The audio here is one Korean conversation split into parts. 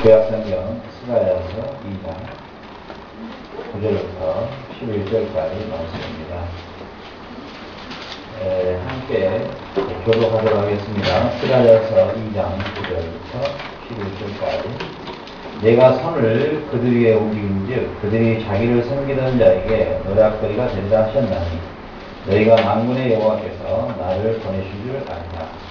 구약성경 스가랴서 2장 9절부터 11절까지 말씀입니다. 함께 교독하도록 하겠습니다. 스가랴서 2장 9절부터 11절까지. 내가 손을 그들 위에 움직인즉 그들이 자기를 섬기던 자에게 노략거리가 되리라 하셨나니 너희가 만군의 여호와께서 나를 보내신 줄 알라.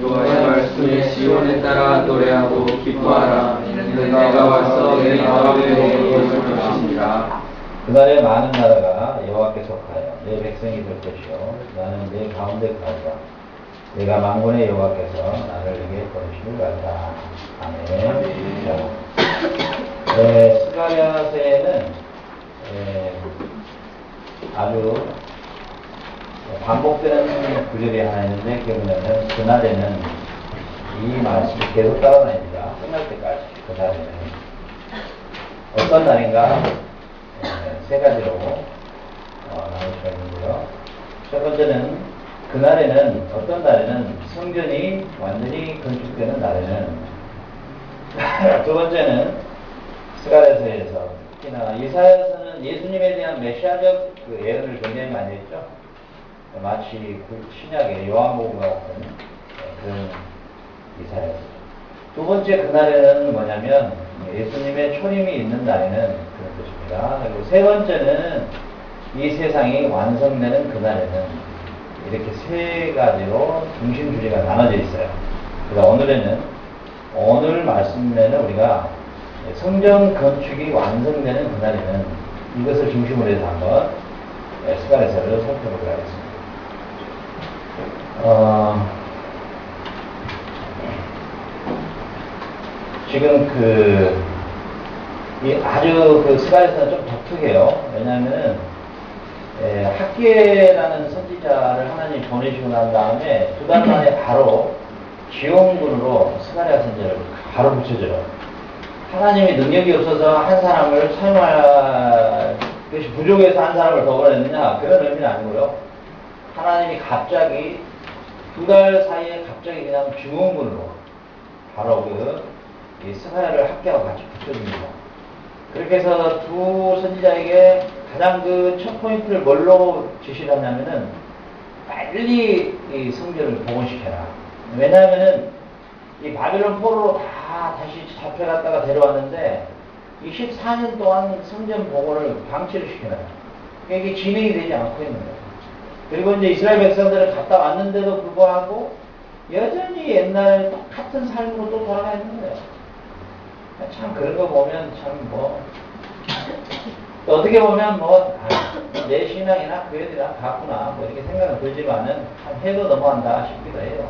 여호와의 말씀에 시온에 따라 노래하고 기뻐하라. 이는 내가 와서 내 마음에 이루어질 것이니라. 그날에 많은 나라가 여호와께 속하여 내 백성이 될 것이요 나는 내 가운데 가리라. 내가 만군의 여호와께서 나를 내게 보내신 줄 알라. 아멘. 스가랴서에는 아주 반복되는 구절이 하나 있는데 그게 뭐냐면 그날에는 이 말씀이 계속 따라다닙니다. 끝날 때까지. 그날에는 어떤 날인가 세 가지로 나눌 수가 있는데요. 첫 번째는 그날에는 어떤 날에는 성전이 완전히 건축되는 날에는 두 번째는 스가랴서에서 특히나 이사야서는 예수님에 대한 메시아적 그 예언을 굉장히 많이 했죠. 마치 신약의 요한복음 같은 그런 이사야서. 두 번째 그날에는 뭐냐면 예수님의 초림이 있는 날에는 그런 것입니다. 그리고 세 번째는 이 세상이 완성되는 그날에는 이렇게 세 가지로 중심 주제가 나눠져 있어요. 그래서 오늘 말씀에는 우리가 성전 건축이 완성되는 그날에는 이것을 중심으로 해서 한번 스가랴서를 살펴보도록 하겠습니다. 지금 아주 스가랴서는 좀 독특해요. 왜냐하면은 학기에라는 선지자를 하나님이 보내시고 난 다음에 두 달 만에 바로 지원군으로 스가랴 선지자를 바로 붙여줘요. 하나님이 능력이 없어서 한 사람을 사용할 것이 부족해서 한 사람을 더 보냈느냐 그런 의미는 아니고요. 하나님이 갑자기 두 달 사이에 갑자기 그냥 증원군으로 바로 이 스가랴를 학교와 같이 붙여줍니다. 그렇게 해서 두 선지자에게 가장 첫 포인트를 뭘로 지시를 하냐면은 빨리 이 성전을 복원시켜라. 왜냐하면은 이 바빌론 포로로 다 다시 잡혀갔다가 데려왔는데 이 14년 동안 성전 복원을 방치를 시켜놔요. 그러니까 이게 진행이 되지 않고 있는 거예요. 그리고 이제 이스라엘 백성들은 갔다 왔는데도 불구하고 여전히 옛날 똑같은 삶으로 또 돌아가 있는 거예요. 참 그런 거 보면 또 어떻게 보면 내 신앙이나 그 애들이랑 같구나 이렇게 생각은 들지만은 참 해도 너무한다 싶기도 해요.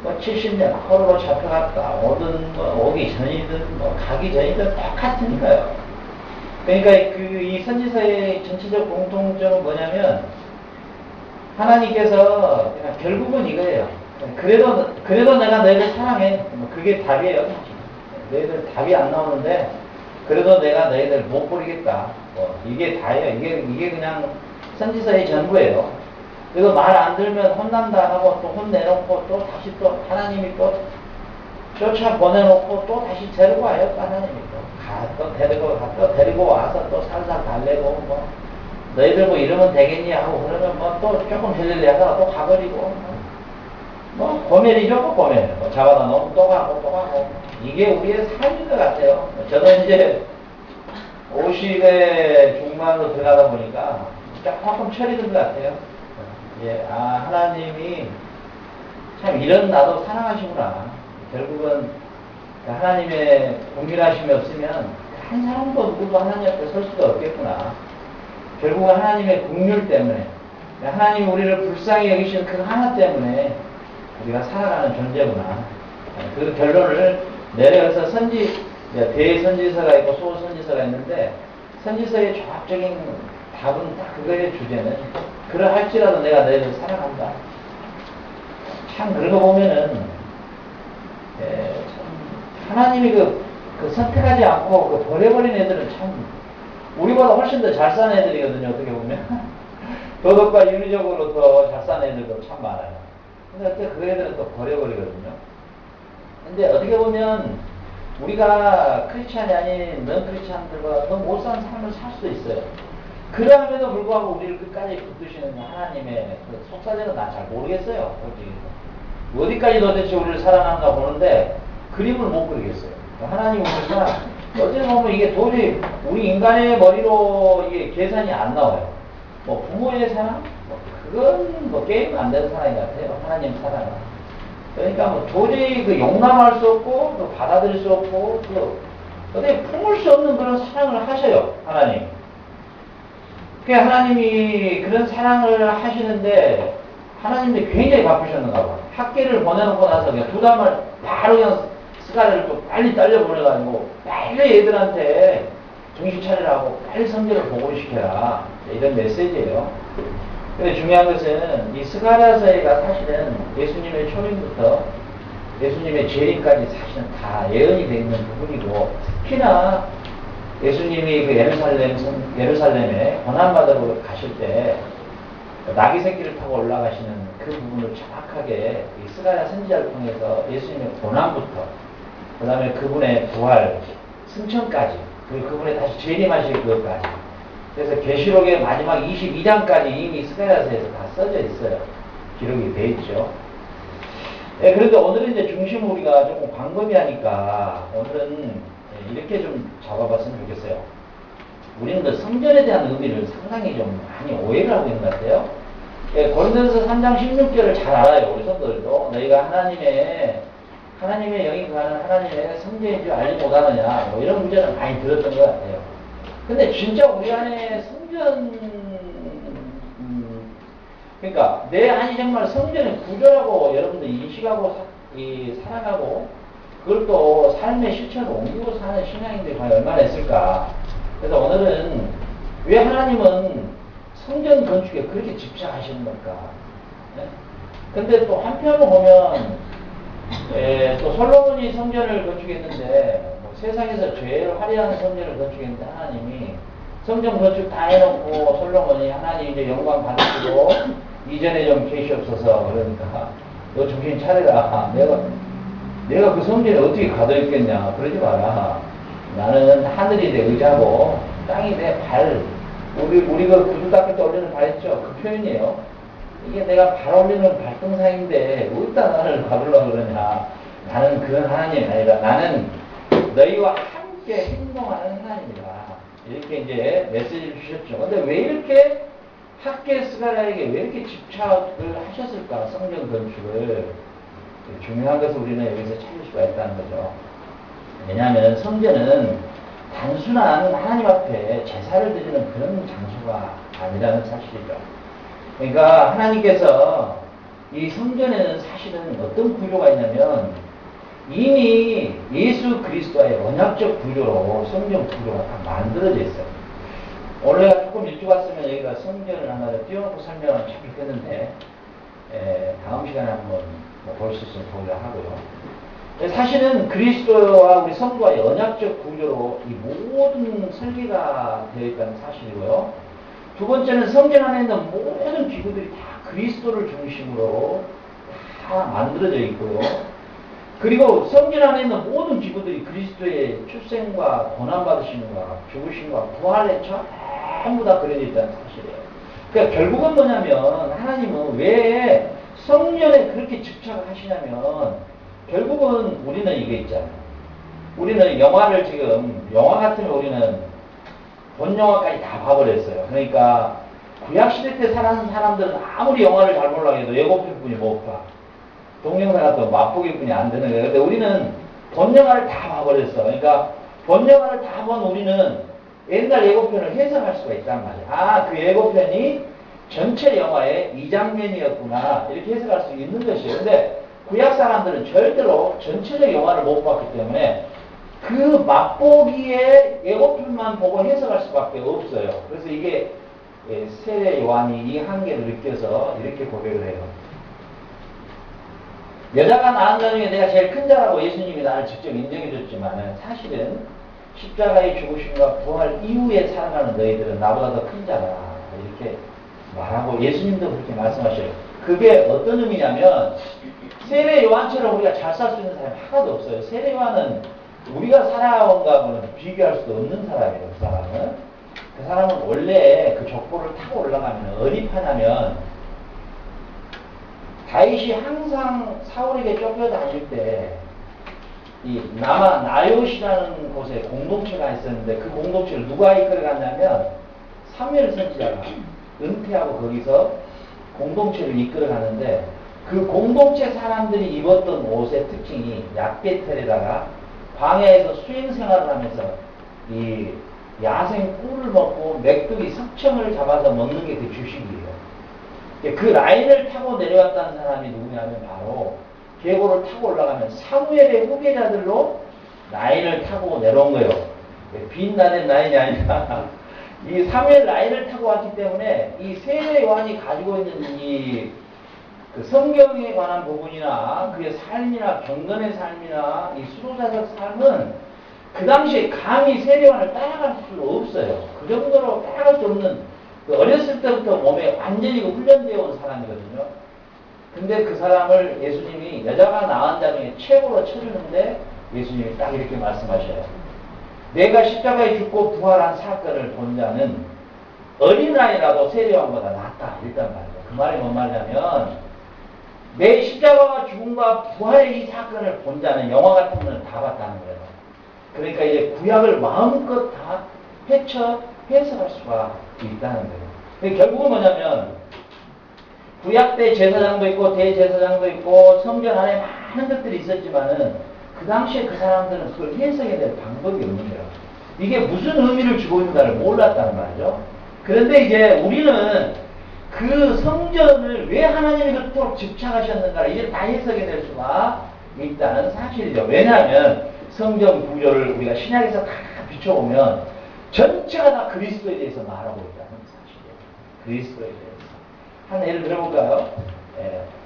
70년 포로로 잡혀갔다 오기 전이든 가기 전이든 똑같으니까요. 그러니까 이 선지서의 전체적 공통점은 뭐냐면 하나님께서 그냥 결국은 이거예요. 그래도 내가 너희를 사랑해. 그게 답이에요. 너희들 답이 안 나오는데 그래도 내가 너희들 못 버리겠다. 이게 다예요. 이게 그냥 선지서의 전부예요. 그래서 말 안 들으면 혼난다 하고 또 혼내놓고 또 다시 또 하나님이 또 쫓아 보내놓고 또 다시 데리고 와요. 또 하나님이 또 데리고 와서 또 살살 달래고 너희들 이러면 되겠니 하고 그러면 또 조금 헬렐레하다가 또 가버리고 고멜이죠. 고멜 잡아다 놓으면 또 가고 이게 우리의 삶인 것 같아요. 저는 이제 50의 중반으로 들어가다 보니까 조금 철이 든 것 같아요. 하나님이 참 이런 나도 사랑하시구나. 결국은 하나님의 공일하심이 없으면 한 사람도 누구도 하나님 앞에 설 수가 없겠구나. 결국은 하나님의 긍휼 때문에 하나님이 우리를 불쌍히 여기시는 그 하나 때문에 우리가 살아가는 존재구나. 그 결론을 내려서 대선지서가 있고 소선지서가 있는데 선지서의 종합적인 답은 딱 그거의 주제는 그러할지라도 내가 너희를 사랑한다. 참 그런 거 보면은 참 하나님이 그 선택하지 않고 버려버린 애들은 참 우리보다 훨씬 더 잘 사는 애들이거든요. 어떻게 보면 도덕과 윤리적으로 더 잘 사는 애들도 참 많아요. 근데 그 애들은 또 버려버리거든요. 근데 어떻게 보면 우리가 크리스찬이 아닌 넌 크리스찬들보다 더 못 사는 삶을 살 수도 있어요. 그럼에도 불구하고 우리를 끝까지 붙드시는 하나님의 그 속사정은 난 잘 모르겠어요. 솔직히. 어디까지 도대체 우리를 사랑하는가 보는데 그림을 못 그리겠어요. 하나님 오니까 어제 보면 이게 도저히 우리 인간의 머리로 이게 계산이 안 나와요. 뭐 부모의 사랑? 뭐 그건 뭐 게임 안 되는 사랑인 것 같아요. 하나님 사랑은. 그러니까 뭐 도저히 그 용납할 수 없고 또 받아들일 수 없고 또 어떻게 품을 수 없는 그런 사랑을 하셔요. 하나님. 그 하나님이 그런 사랑을 하시는데 하나님이 굉장히 바쁘셨는가 봐. 학계를 보내놓고 나서 그냥 두 달만 바로 그냥 스가랴를 또 빨리 딸려 보내가지고 빨리 애들한테 정신 차리라고 빨리 성경을 보고시켜라. 이런 메시지예요. 근데 중요한 것은 이 스가랴서가 사실은 예수님의 초림부터 예수님의 재림까지 사실은 다 예언이 되어 있는 부분이고 특히나 예수님이 그 예루살렘에 고난받으러 가실 때 나귀 새끼를 타고 올라가시는 그 부분을 정확하게 이 스가랴 선지자를 통해서 예수님의 고난부터 그 다음에 그분의 부활, 승천까지 그리고 그분의 다시 재림하실 그것까지 그래서 계시록의 마지막 22장까지 이미 스가랴서에서 다 써져 있어요. 기록이 돼 있죠. 예, 그런데 오늘은 이제 중심을 우리가 조금 광범위하니까 오늘은 이렇게 좀 잡아봤으면 좋겠어요. 우리는 그 성전에 대한 의미를 상당히 좀 많이 오해를 하고 있는 것 같아요. 예, 고린도서 3장 16절을 잘 알아요. 우리 성도들도. 너희가 하나님의 영이 가는 하나님의 성전인 줄 알지 못하느냐. 뭐 이런 문제는 많이 들었던 것 같아요. 근데 진짜 우리 안에 성전, 그러니까 내 안이 정말 성전의 구조라고 여러분들 인식하고 살아가고 그걸 또 삶의 실천으로 옮기고 사는 신앙인들이 과연 얼마나 있을까. 그래서 오늘은 왜 하나님은 성전 건축에 그렇게 집착하시는 걸까. 네? 근데 또 한편으로 보면 또 솔로몬이 성전을 건축했는데 뭐 세상에서 제일 화려한 성전을 건축했는데 하나님이 성전 건축 다 해놓고 솔로몬이 하나님 이제 영광 받으시고 이전에 좀 계시옵소서 그러니까 너 정신 차려라. 내가 그 성전에 어떻게 가둬있겠냐. 그러지 마라. 나는 하늘이 내 의자고 땅이 내 발. 우리 그 구두 닦을 때 올리는 발 있죠. 그 표현이에요. 이게 내가 발 올리는 발등상인데 어디다 나를 가두려고 그러냐. 나는 그런 하나님이 아니라 나는 너희와 함께 행동하는 하나님이다. 이렇게 이제 메시지를 주셨죠. 근데 왜 이렇게 학계 스가랴에게 왜 이렇게 집착을 하셨을까? 성전 건축을. 중요한 것을 우리는 여기서 찾을 수가 있다는 거죠. 왜냐하면 성전은 단순한 하나님 앞에 제사를 드리는 그런 장소가 아니라는 사실이죠. 그러니까 하나님께서 이 성전에는 사실은 어떤 구조가 있냐면 이미 예수 그리스도의 언약적 구조로 성전 구조가 다 만들어져 있어요. 원래 조금 일찍 왔으면 여기가 성전을 하나 띄워놓고 설명을 참 좋겠는데 다음 시간에 한번 볼 수 있으면 보려 하고요. 사실은 그리스도와 우리 성도와의 언약적 구조로 이 모든 설계가 되어 있다는 사실이고요. 두 번째는 성전 안에 있는 모든 기구들이 다 그리스도를 중심으로 다 만들어져 있고요. 그리고 성전 안에 있는 모든 기구들이 그리스도의 출생과 고난받으심과 죽으심과 부활의 전부 다 그려져 있다는 사실이에요. 그러니까 결국은 뭐냐면 하나님은 왜 성전에 그렇게 집착을 하시냐면 결국은 우리는 이게 있잖아요. 우리는 영화를 지금 영화 같으면 우리는 본 영화까지 다 봐버렸어요. 그러니까 구약시대 때 사는 사람들은 아무리 영화를 잘 보려고 해도 예고편뿐이 못 봐. 동영상 같은 맛보기뿐이 안 되는 거예요. 근데 우리는 본 영화를 다 봐버렸어. 그러니까 본 영화를 다 본 우리는 옛날 예고편을 해석할 수가 있단 말이에요. 아, 그 예고편이 전체 영화의 이 장면이었구나. 이렇게 해석할 수 있는 것이에요. 근데 구약 사람들은 절대로 전체적 영화를 못 봤기 때문에 그 맛보기에 예고편만 보고 해석할 수밖에 없어요. 그래서 이게 세례 요한이 이 한계를 느껴서 이렇게 고백을 해요. 여자가 낳은 자 중에 내가 제일 큰 자라고 예수님이 나를 직접 인정해 줬지만 사실은 십자가의 죽으심과 부활 이후에 살아가는 너희들은 나보다 더 큰 자라. 이렇게 말하고 예수님도 그렇게 말씀하셔요. 그게 어떤 의미냐면 세례 요한처럼 우리가 잘 살 수 있는 사람이 하나도 없어요. 세례 요한은 우리가 살아온 것과는 비교할 수 없는 사람이에요. 그 사람은. 그 사람은 원래 그 족보를 타고 올라가면 어디 파냐면 다윗이 항상 사울에게 쫓겨다닐 때 이 나요시라는 곳에 공동체가 있었는데 그 공동체를 누가 이끌어갔냐면 사무엘 선지자가 은퇴하고 거기서 공동체를 이끌어가는데 그 공동체 사람들이 입었던 옷의 특징이 약배틀에다가 광야에서 수행 생활을 하면서 이 야생 꿀을 먹고 메뚜기 석청을 잡아서 먹는 게 그 주식이에요. 그 라인을 타고 내려왔다는 사람이 누구냐면 바로 계보를 타고 올라가면 사무엘의 후계자들로 라인을 타고 내려온 거예요. 빛나는 라인이 아니라 이 사무엘 라인을 타고 왔기 때문에 이 세례 요한이 가지고 있는 이 그 성경에 관한 부분이나 그의 삶이나 경건의 삶이나 이 수도자적 삶은 그 당시에 감히 세례 요한을 따라갈 수가 없어요. 그 정도로 따라갈 수 없는 그 어렸을 때부터 몸에 완전히 훈련되어 온 사람이거든요. 근데 그 사람을 예수님이 여자가 낳은 자 중에 최고로 쳐주는데 예수님이 딱 이렇게 말씀하셔요. 내가 십자가에 죽고 부활한 사건을 본 자는 어린아이라도 세례요한보다 낫다. 일단 말이에요. 그 말이 뭔 말이냐면 내 십자가와 죽음과 부활의 이 사건을 본 자는 영화 같은 걸 다 봤다는 거예요. 그러니까 이제 구약을 마음껏 다 해석할 수가 있다는 거예요. 결국은 뭐냐면 구약 때 제사장도 있고 대제사장도 있고 성전 안에 많은 것들이 있었지만은 그 당시에 그 사람들은 그걸 해석해낼 방법이 없는 거예요. 이게 무슨 의미를 주고 있는가를 몰랐다는 말이죠. 그런데 이제 우리는 그 성전을 왜 하나님이 그토록 집착하셨는가를 이제 다 해석해낼 수가 있다는 사실이죠. 왜냐하면 성전 구조를 우리가 신약에서 다 비춰보면 전체가 다 그리스도에 대해서 말하고 있다는 사실이에요. 그리스도에 대해서. 한 예를 들어볼까요?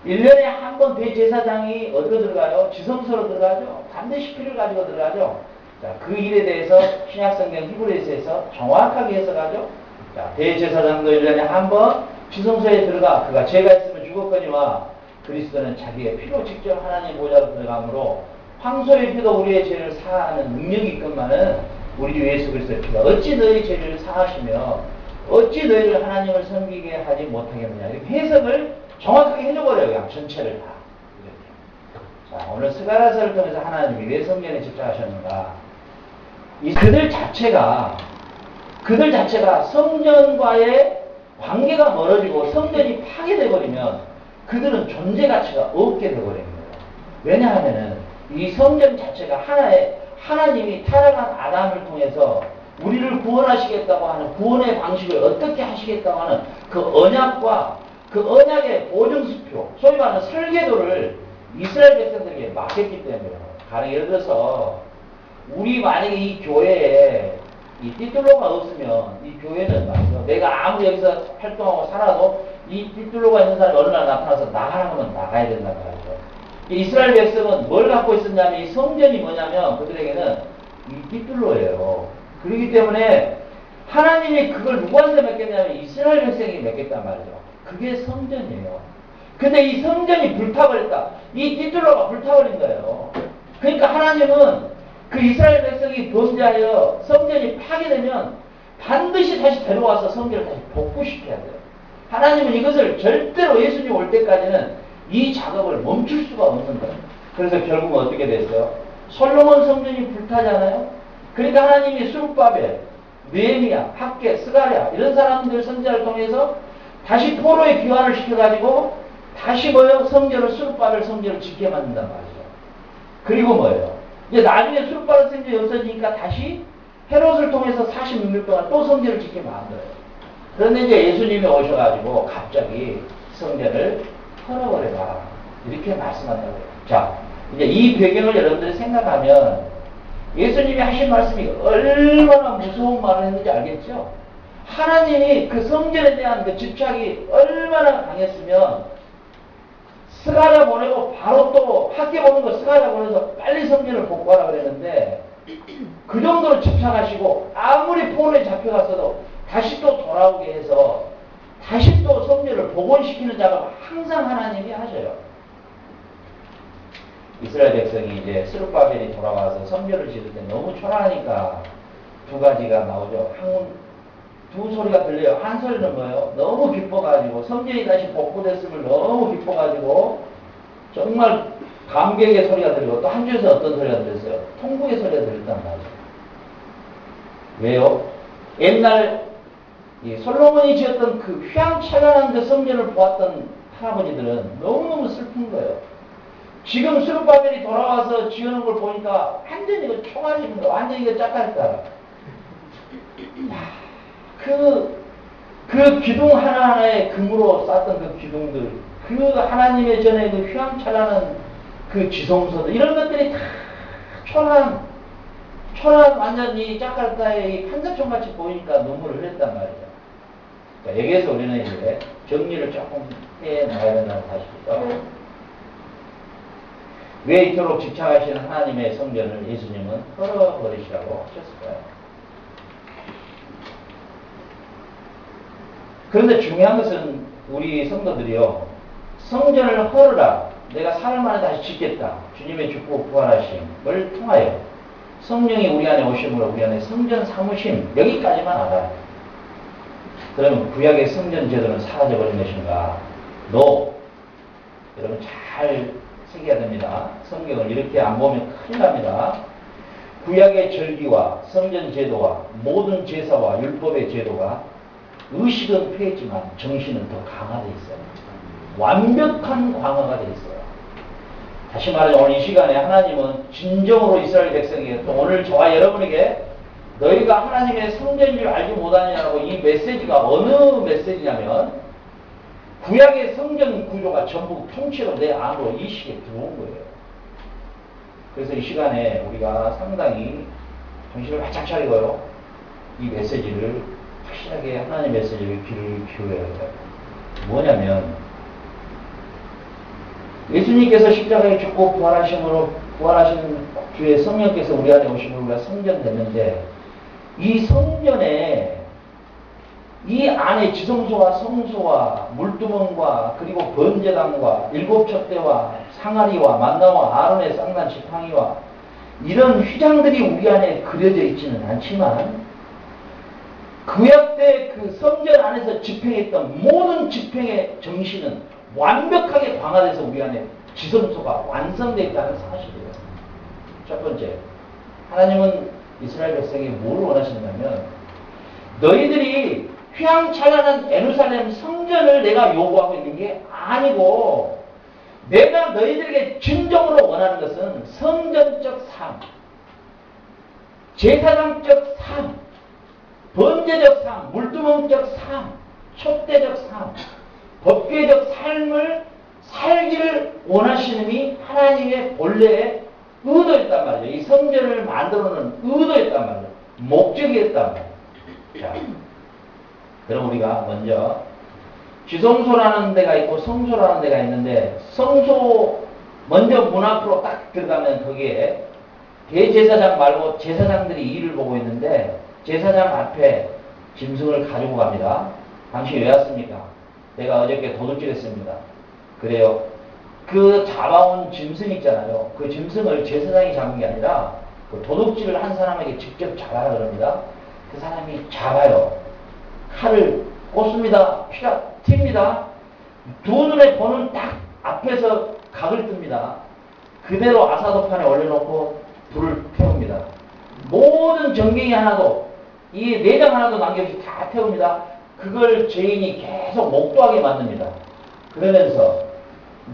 1년에 한 번 대제사장이 어디로 들어가요? 지성소로 들어가죠. 반드시 피를 가지고 들어가죠. 자, 그 일에 대해서 신약성경 히브리서에서 정확하게 해석하죠. 자, 대제사장도 1년에 한 번 지성소에 들어가 그가 죄가 있으면 죽었거니와 그리스도는 자기의 피로 직접 하나님 보좌로 들어가므로 황소의 피도 우리의 죄를 사하는 능력이 있건만은 우리 주 예수 그리스도의 피가 어찌 너희 죄를 사하시며 어찌 너희를 하나님을 섬기게 하지 못하겠느냐. 이렇게 해석을 정확하게 해줘버려요. 그냥 전체를 다. 자, 오늘 스가랴서를 통해서 하나님이 왜 성전에 집착하셨는가. 그들 자체가 성전과의 관계가 멀어지고 성전이 파괴되어버리면 그들은 존재 가치가 없게 되어버리는 거예요. 왜냐하면은 이 성전 자체가 하나님이 타락한 아담을 통해서 우리를 구원하시겠다고 하는 구원의 방식을 어떻게 하시겠다고 하는 그 언약과 그 언약의 보증수표, 소위 말하는 설계도를 이스라엘 백성들에게 맡겼기 때문에요. 가령 예를 들어서 우리 만약에 이 교회에 이 띠뚤로가 없으면 이 교회는 말이죠. 내가 아무리 여기서 활동하고 살아도 이 띠뚤로가 있는 사람이 어느 날 나타나서 나가라고 하면 나가야 된다는 거죠. 이스라엘 백성은 뭘 갖고 있었냐면 이 성전이 뭐냐면 그들에게는 이 띠뚤로예요. 그렇기 때문에 하나님이 그걸 누구한테 맡겼냐면 이스라엘 백성에게 맡겼단 말이죠. 그게 성전이에요. 근데 이 성전이 불타버렸다. 이 띠뚤로가 불타버린 거예요. 그러니까 하나님은 그 이스라엘 백성이 범죄하여 성전이 파괴되면 반드시 다시 데려와서 성전을 다시 복구시켜야 돼요. 하나님은 이것을 절대로 예수님 올 때까지는 이 작업을 멈출 수가 없는 거예요. 그래서 결국은 어떻게 됐어요? 솔로몬 성전이 불타잖아요. 그러니까 하나님이 수룹바벨, 느헤미야, 학개, 스가랴 이런 사람들 선지자를 통해서 다시 포로의 귀환을 시켜가지고 다시 뭐예요? 수룹바벨 성전을 짓게 만든단 말이죠. 그리고 뭐예요? 이제 나중에 수룹바벨 성전이 없어지니까 다시 헤롯을 통해서 46년 동안 또 성전을 짓게 만들어요. 그런데 이제 예수님이 오셔가지고 갑자기 성전을 털어버려라. 이렇게 말씀한다고요. 자, 이제 이 배경을 여러분들이 생각하면 예수님이 하신 말씀이 얼마나 무서운 말을 했는지 알겠죠? 하나님이 그 성전에 대한 그 집착이 얼마나 강했으면 스가랴 보내고 바로 또 학교 보는 거 스가랴 보내서 빨리 성전을 복구하라 그랬는데 그 정도로 집착하시고 아무리 포로에 잡혀갔어도 다시 또 돌아오게 해서 다시 또 성전을 복원시키는 작업을 항상 하나님이 하셔요. 이스라엘 백성이 이제 스룹바벨이 돌아와서 성전을 지을 때 너무 초라하니까 두 가지가 나오죠. 두 소리가 들려요. 한 소리는 뭐예요? 너무 기뻐가지고 성전이 다시 복구됐음을 너무 기뻐가지고 정말 감격의 소리가 들리고 또 한 줄에서 어떤 소리가 들렸어요? 통곡의 소리가 들렸단 말이에요. 왜요? 옛날 이 솔로몬이 지었던 그 휘황찬란한 그 성전을 보았던 할아버지들은 너무너무 슬픈 거예요. 지금 스룹바벨이 돌아와서 지어놓은 걸 보니까 완전히 이거 총알이는 거, 완전히 이거 짝깔까. 그 기둥 하나하나에 금으로 쌓던 그 기둥들, 그 하나님의 전에 그 휘황찬란한 그 지성소들, 이런 것들이 다 초라한 완전히 짝깔까의 판자촌 같이 보이니까 눈물을 흘렸단 말이죠. 그러니까 여기에서 우리는 이제 정리를 조금 해 나가야 된다는 사실이죠. 왜 이토록 집착하시는 하나님의 성전을 예수님은 헐어버리시라고 하셨을까요? 그런데 중요한 것은 우리 성도들이요, 성전을 헐으라, 내가 사흘 만에 다시 짓겠다, 주님의 죽고 부활하심을 통하여 성령이 우리 안에 오심으로 우리 안에 성전 사무심, 여기까지만 알아요. 그러면 구약의 성전 제도는 사라져버린 것인가? No. 여러분 잘 새겨야 됩니다. 성경을 이렇게 안 보면 큰일 납니다. 구약의 절기와 성전 제도와 모든 제사와 율법의 제도가 의식은 폐했지만 정신은 더 강화되어 있어요. 완벽한 강화가 되어 있어요. 다시 말해 오늘 이 시간에 하나님은 진정으로 이스라엘 백성에게 또 오늘 저와 여러분에게 너희가 하나님의 성전인 줄 알지 못하느냐고 이 메시지가 어느 메시지냐면 구약의 성전 구조가 전부 통째로 내 안으로 이 시기에 들어온 거예요. 그래서 이 시간에 우리가 상당히 정신을 바짝 차리고요, 이 메시지를 확실하게 하나님의 메시지를 귀를 기울여야 돼요. 뭐냐면 예수님께서 십자가에 죽고 부활하신 주의 성령께서 우리 안에 오시면 우리가 성전되는데, 이 성전에 이 안에 지성소와 성소와 물두멍과 그리고 번제단과 일곱 촛대와 상아리와 만나와 아론의 쌍난 지팡이와 이런 휘장들이 우리 안에 그려져 있지는 않지만 구약 때 그 성전 안에서 집행했던 모든 집행의 정신은 완벽하게 강화돼서 우리 안에 지성소가 완성되어 있다는 사실이에요. 첫 번째, 하나님은 이스라엘 백성이 뭘 원하시냐면 너희들이 휘황찬란한 예루살렘 성전을 내가 요구하고 있는 게 아니고, 내가 너희들에게 진정으로 원하는 것은 성전적 삶, 제사장적 삶, 번제적 삶, 물두멍적 삶, 촛대적 삶, 법궤적 삶을 살기를 원하시는 이 하나님의 본래의 의도였단 말이죠. 이 성전을 만들어 놓은 의도였단 말이죠. 목적이었단 말이에요. 자, 그럼 우리가 먼저 지성소라는 데가 있고 성소라는 데가 있는데, 성소 먼저 문 앞으로 딱 들어가면 거기에 대제사장 말고 제사장들이 일을 보고 있는데, 제사장 앞에 짐승을 가지고 갑니다. 당신 왜 왔습니까? 내가 어저께 도둑질했습니다. 그래요. 그 잡아온 짐승 있잖아요. 그 짐승을 제사장이 잡은 게 아니라 그 도둑질을 한 사람에게 직접 잡아라 그럽니다. 그 사람이 잡아요. 칼을 꽂습니다. 피가 튑니다. 두 눈에 보는 딱 앞에서 각을 뜹니다. 그대로 아사도판에 올려놓고 불을 태웁니다. 모든 전갱이 하나도, 이 내장 하나도 남김없이 다 태웁니다. 그걸 죄인이 계속 목도하게 만듭니다. 그러면서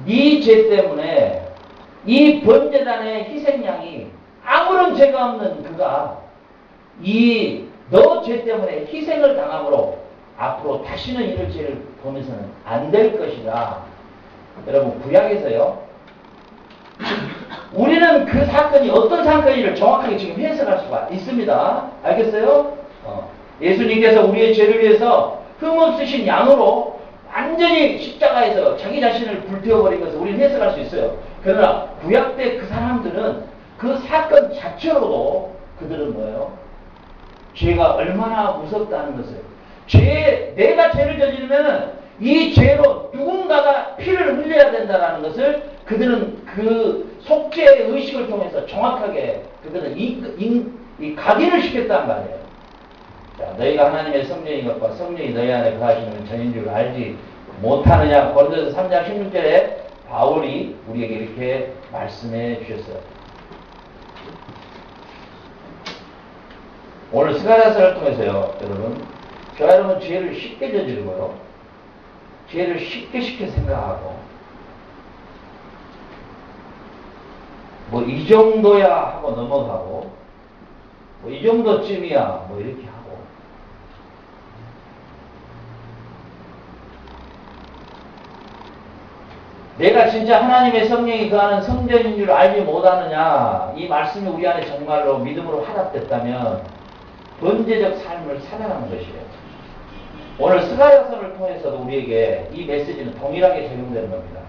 네 죄 때문에 이 번제단의 희생양이 아무런 죄가 없는 그가 이 너 죄 때문에 희생을 당함으로 앞으로 다시는 이럴 죄를 보면서는 안 될 것이다. 여러분 구약에서요, 우리는 그 사건이 어떤 사건인지를 정확하게 지금 해석할 수가 있습니다. 알겠어요? 예수님께서 우리의 죄를 위해서 흠없으신 양으로 완전히 십자가에서 자기 자신을 불태워버린 것을 우리는 해석할 수 있어요. 그러나 구약 때 그 사람들은 그 사건 자체로도 그들은 뭐예요? 죄가 얼마나 무섭다는 것을, 내가 죄를 저지르면 이 죄로 누군가가 피를 흘려야 된다는 것을 그들은 그 속죄의 의식을 통해서 정확하게 그들은 이 각인을 시켰단 말이에요. 자, 너희가 하나님의 성령인 것과 성령이 너희 안에 거하시는 전인 줄 알지 못하느냐. 고린도서 3장 16절에 바울이 우리에게 이렇게 말씀해 주셨어요. 오늘 스가랴서를 통해서요, 여러분, 저와 여러분 죄를 쉽게 저지르고요, 죄를 쉽게 생각하고, 뭐 이 정도야 하고 넘어가고, 뭐 이 정도쯤이야 뭐 이렇게 하고, 내가 진짜 하나님의 성령이 거하는 성전인 줄 알지 못하느냐. 이 말씀이 우리 안에 정말로 믿음으로 화답됐다면 번제적 삶을 살아가는 것이에요. 오늘 스가랴서를 통해서도 우리에게 이 메시지는 동일하게 적용되는 겁니다.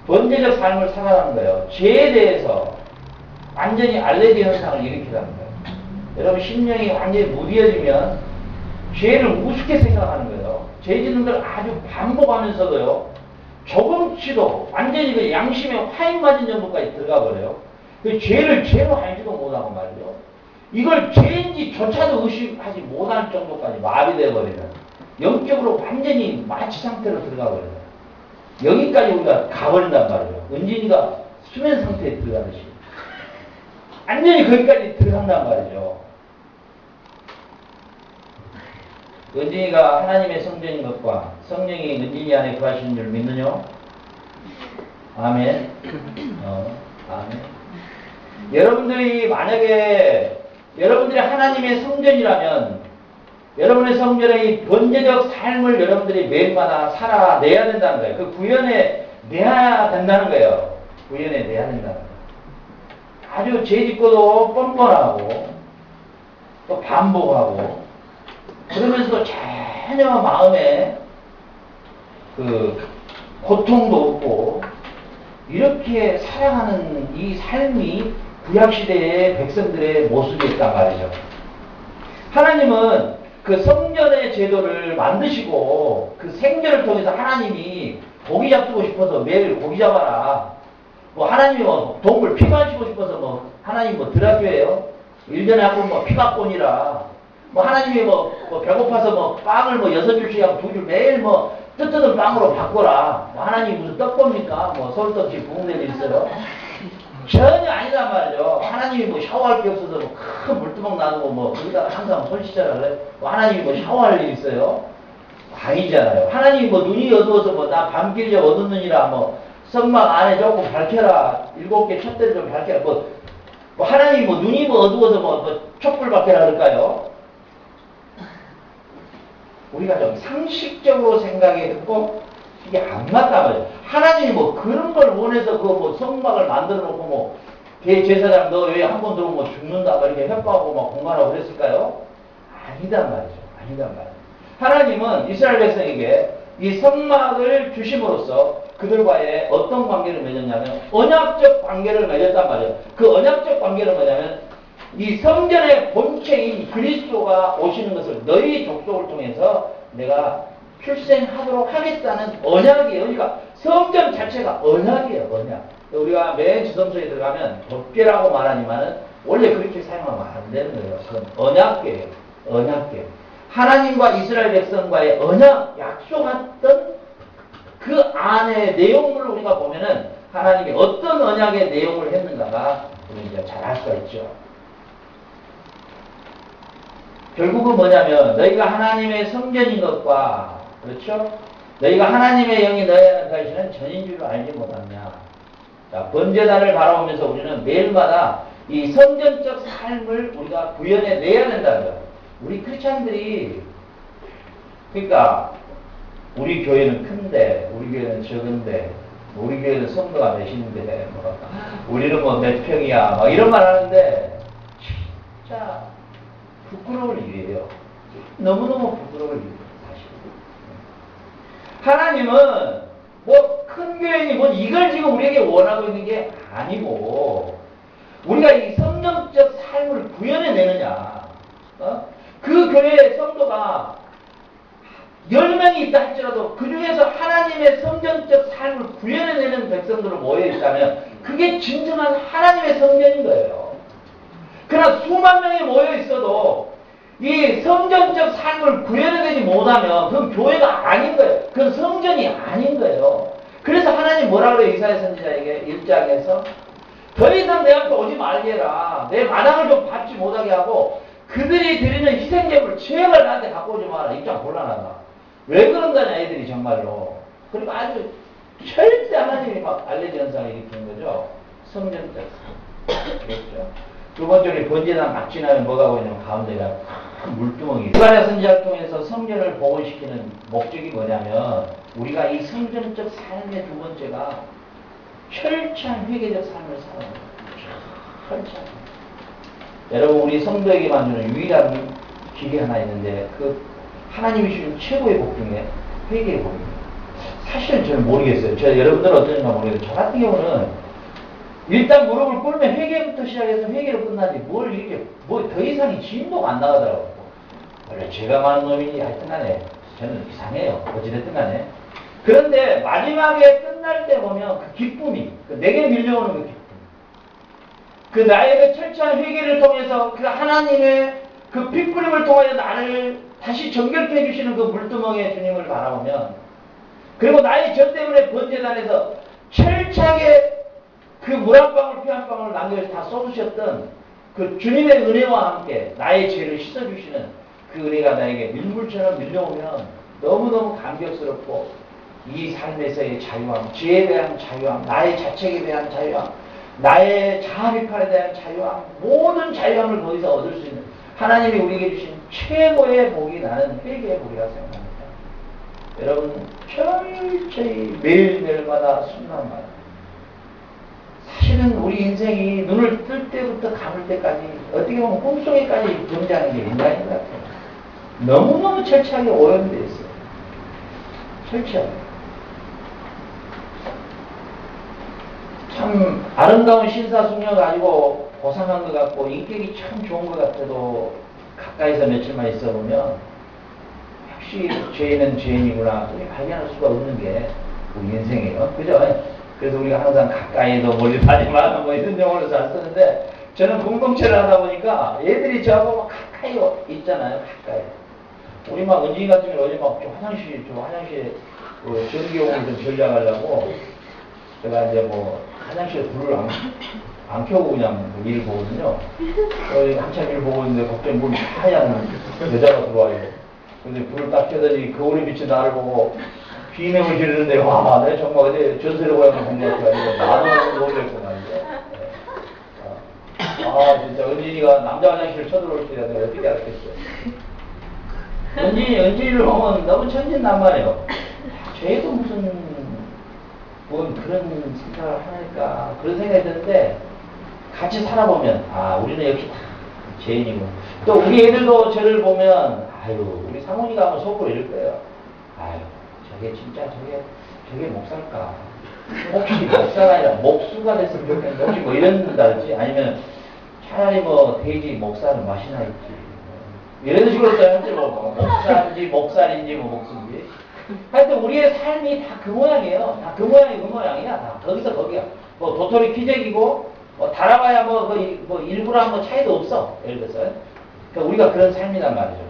번제적 삶을 살아가는 거예요. 죄에 대해서 완전히 알레르기 현상을 일으키라는 거예요. 여러분 심령이 완전히 무디어지면 죄를 우습게 생각하는 거예요. 죄 짓는 걸 아주 반복하면서도요, 조금치도 완전히 그 양심에 화인 맞은 정도까지 들어가 버려요. 그 죄를 죄로 알지도 못하고 말이죠. 이걸 죄인지조차도 의식하지 못할 정도까지 마비되어 버리는, 영적으로 완전히 마취 상태로 들어가 버려요. 여기까지 우리가 가버린단 말이에요. 은진이가 수면 상태에 들어가듯이 완전히 거기까지 들어간단 말이죠. 은진이가 하나님의 성전인 것과 성령이 은진이 안에 거하시는 줄 믿느냐? 아멘. 아멘. 여러분들이 만약에 여러분들이 하나님의 성전이라면 여러분의 성전의 번제적 삶을 여러분들이 매일마다 살아내야 된다는 거예요. 그 구현에 내야 된다는 거예요. 구현에 내야 된다는 거예요. 아주 죄짓고도 뻔뻔하고 또 반복하고 그러면서도 전혀 마음에 그 고통도 없고 이렇게 살아가는 이 삶이 구약시대의 백성들의 모습이었단 말이죠. 하나님은 그 성전의 제도를 만드시고 그 생전을 통해서 하나님이 고기 잡수고 싶어서 매일 고기 잡아라. 뭐 하나님이 뭐 동물 피 마시고 싶어서 뭐 하나님 뭐 드라교예요. 1년에 한 번 뭐 피박곤이라. 뭐 하나님이 뭐 배고파서 뭐 빵을 뭐 6줄씩 하고 2줄 매일 뭐 뜨뜻한 빵으로 바꿔라. 뭐 하나님이 무슨 떡봅니까? 뭐 서울떡집 부흥될 일 있어요? 전혀 아니란 말이죠. 하나님이 뭐 샤워할 게 없어서 뭐 큰 물두멍 놔두고 뭐 거기다가 항상 손 씻어라. 뭐 하나님이 뭐 샤워할 일 있어요? 아니잖아요. 하나님이 뭐 눈이 어두워서 뭐 나 밤길적 어두운 눈이라 뭐 성막 안에 조금 밝혀라. 7개 촛대를 좀 밝혀라. 뭐 하나님이 뭐 눈이 뭐 어두워서 뭐 촛불 밝혀라 그럴까요? 우리가 좀 상식적으로 생각해도 이게 안 맞단 말이에요. 하나님이 뭐 그런 걸 원해서 그 뭐 성막을 만들어 놓고 뭐 대제사장 너 왜 한 번 들어오면 뭐 죽는다 막 이렇게 협박하고 막 공간하고 그랬을까요? 아니단 말이죠. 아니단 말이에요. 하나님은 이스라엘 백성에게 이 성막을 주심으로써 그들과의 어떤 관계를 맺었냐면 언약적 관계를 맺었단 말이에요. 그 언약적 관계는 뭐냐면 이 성전의 본체인 그리스도가 오시는 것을 너희 족속을 통해서 내가 출생하도록 하겠다는 언약이에요. 그러니까 성전 자체가 언약이에요. 언약. 우리가 맨 지성소에 들어가면 법궤라고 말하지만은 원래 그렇게 사용하면 안 되는 거예요. 그건 언약궤예요. 언약궤. 하나님과 이스라엘 백성과의 언약, 약속했던 그 안의 내용물을 우리가 보면은 하나님이 어떤 언약의 내용을 했는가가 우리 이제 잘 알 수가 있죠. 결국은 뭐냐면 너희가 하나님의 성전인 것과 그렇죠? 너희가 하나님의 영이 너희 안에 거하시는 전인 줄 알지 못하느냐. 자, 번제단을 바라보면서 우리는 매일마다 이 성전적 삶을 우리가 구현해 내야 된다는 거예요. 우리 크리스찬들이 그러니까 우리 교회는 큰데 우리 교회는 적은데 우리 교회는 성도가 몇인데 뭐 우리는 뭐 몇 평이야 막 이런 말 하는데 진짜 부끄러울 일이에요. 너무너무 부끄러울 일이에요. 사실. 하나님은 뭐 큰 교회니 뭐 이걸 지금 우리에게 원하고 있는 게 아니고 우리가 이 성령적 삶을 구현해내느냐. 그 교회의 성도가 10명이 있다 할지라도 그 중에서 하나님의 성전적 삶을 구현해내는 백성들로 모여있다면 그게 진정한 하나님의 성전인 거예요. 그러나 수만 명이 모여있어도 이 성전적 삶을 구현해내지 못하면 그건 교회가 아닌 거예요. 그건 성전이 아닌 거예요. 그래서 하나님 뭐라 그래요? 이사야 선지자에게 1장에서 더 이상 내 앞에 오지 말게 해라. 내 마당을 좀 밟지 못하게 하고 그들이 드리는 희생제물 제발 나한테 갖고 오지 마라. 입장 곤란하다. 왜 그런가냐 애들이 정말로. 그리고 아주 절대 하나님이 막 알레르기 현상을 일으키는 거죠. 성전적 그렇죠. 두 번째로 번제단 막 지나면 뭐가 보이냐면 가운데가 큰 물두멍이. 이사야 선지자를 통해서 성전을 복원시키는 목적이 뭐냐면 우리가 이 성전적 삶의 두 번째가 철저한 회개적 삶을 살아가는 거예요. 철저한. 여러분 우리 성도에게만 주는 유일한 길이 하나 있는데 그 하나님이 주신 최고의 복 중에 회개의 복입니다. 사실은 저는 모르겠어요. 여러분들은 어떤지 모르겠어요. 저 같은 경우는 일단 무릎을 꿇으면 회개부터 시작해서 회개로 끝나지 뭘 이렇게 뭐 더 이상이 진도가 안 나가더라고요. 원래 죄가 많은 놈이니 하여튼 간에 저는 이상해요. 어찌됐든 간에. 그런데 마지막에 끝날 때 보면 그 기쁨이 내게 밀려오는 그 기쁨 그 나의 그 철저한 회개를 통해서 그 하나님의 그 핏부림을 통하여 나를 다시 정결케 해주시는 그 물두멍의 주님을 바라보면 그리고 나의 죄 때문에 번제단에서 철저하게 그 물 한 방울 피 한 방울 남겨서 다 쏟으셨던 그 주님의 은혜와 함께 나의 죄를 씻어주시는 그 은혜가 나에게 밀물처럼 밀려오면 너무너무 감격스럽고 이 삶에서의 자유함, 죄에 대한 자유함, 나의 자책에 대한 자유함, 나의 자아비판에 대한 자유함, 모든 자유함을 거기서 얻을 수 있는 하나님이 우리에게 주신 최고의 복이 나는 회개의 복이라고 생각합니다. 여러분 철저히 매일매일마다 순간마다 사실은 우리 인생이 눈을 뜰 때부터 감을 때까지 어떻게 보면 꿈속에까지 존재하는 게 인간인 것 같아요. 너무너무 철저하게 오염되어 있어요. 철저하게. 참 아름다운 신사숙녀 가지고 고상한 것 같고 인격이 참 좋은 것 같아도 가까이서 며칠만 있어보면 역시 죄인은 죄인이구나 그렇게 발견할 수가 없는 게 우리 인생이에요. 그죠? 그래서 우리가 항상 가까이도 멀리 가지 마라 뭐 이런 용어를 잘 쓰는데 저는 공동체를 하다 보니까 얘들이 저하고 막 가까이 있잖아요. 가까이. 우리 막 은진이 같은 경우 어제 막 화장실에 전기요금을 좀 절약하려고 제가 이제 뭐 화장실에 불을 안 켜고 그냥 뭐 일을 보거든요. 한참 일을 보고 있는데 갑자기 물 하얀 여자가 들어와요. 근데 불을 딱 켜더니 거울에 비친 나를 보고 비명을 지르는데 와, 내가 정말 어제 전설의 고향을 본 것 같아요. 나도 놀랬구나 이제. 아 진짜 은진이가 남자 화장실 쳐들어올 때 내가 어떻게 알았겠어요. 은진이를 보면 너무 천진난만해요. 쟤도 무슨 뭔 그런 생각을 하니까 그런 생각이 드는데 같이 살아보면 아 우리는 역시 다 죄인이고 또 우리 애들도 저를 보면 아유 우리 상훈이가 하면 속으로 이럴 거예요. 아유 저게 진짜 저게 목사일까 혹시 목사가 아니라 목수가 됐으면 좋겠는데 혹시 뭐 이런다든지 아니면 차라리 뭐 돼지 목사는 맛이나 있지 이런 식으로 또 현재 뭐 목사인지 목살인지 뭐 목수인지 하여튼 우리의 삶이 다 그 모양이에요. 다 그 모양이 그 모양이야. 다 거기서 거기야. 뭐 도토리 키재기고 뭐 달아봐야 뭐 일부랑 뭐 차이도 없어. 예를 들어서 그러니까 우리가 그런 삶이란 말이죠.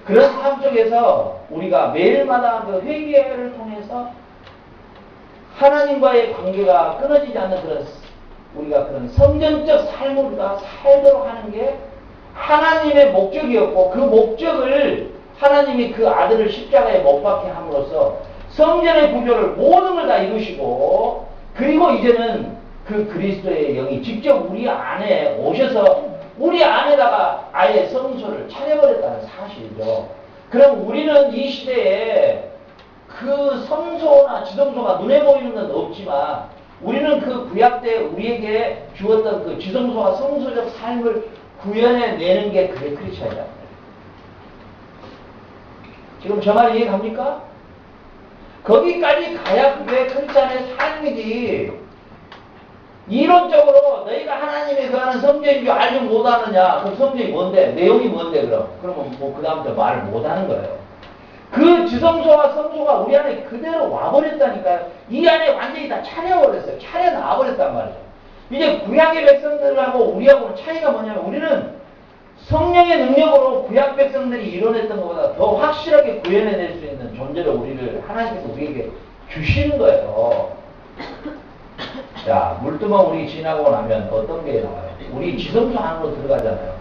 그런 삶 속에서 우리가 매일마다 그 회개를 통해서 하나님과의 관계가 끊어지지 않는 그런 우리가 그런 성전적 삶을 우리가 살도록 하는 게 하나님의 목적이었고 그 목적을 하나님이 그 아들을 십자가에 못 박게 함으로써 성전의 구조를 모든 걸 다 이루시고 그리고 이제는 그 그리스도의 영이 직접 우리 안에 오셔서 우리 안에다가 아예 성소를 차려버렸다는 사실이죠. 그럼 우리는 이 시대에 그 성소나 지성소가 눈에 보이는 건 없지만 우리는 그 구약 때 우리에게 주었던 그 지성소와 성소적 삶을 구현해내는 게 그게 크리스천이다. 지금 저 말 이해갑니까? 거기까지 가야 그게 크리스천의 삶이지. 이론적으로 너희가 하나님이 그하는 성전인 줄 알지 못하느냐? 그럼 성전이 뭔데? 내용이 뭔데 그럼? 그러면 뭐 그 다음부터 말을 못하는 거예요. 그 지성소와 성소가 우리 안에 그대로 와버렸다니까요. 이 안에 완전히 다 차려버렸어요. 차려 나와버렸단 말이죠. 이제 구약의 백성들하고 우리하고는 차이가 뭐냐면 우리는 성령의 능력으로 구약 백성들이 이뤄냈던 것보다 더 확실하게 구현해낼 수 있는 존재로 우리를 하나님께서 우리에게 주시는 거예요. 자, 물두멍 우리 지나고 나면 어떤 게 나와요? 우리 지성소 안으로 들어가잖아요.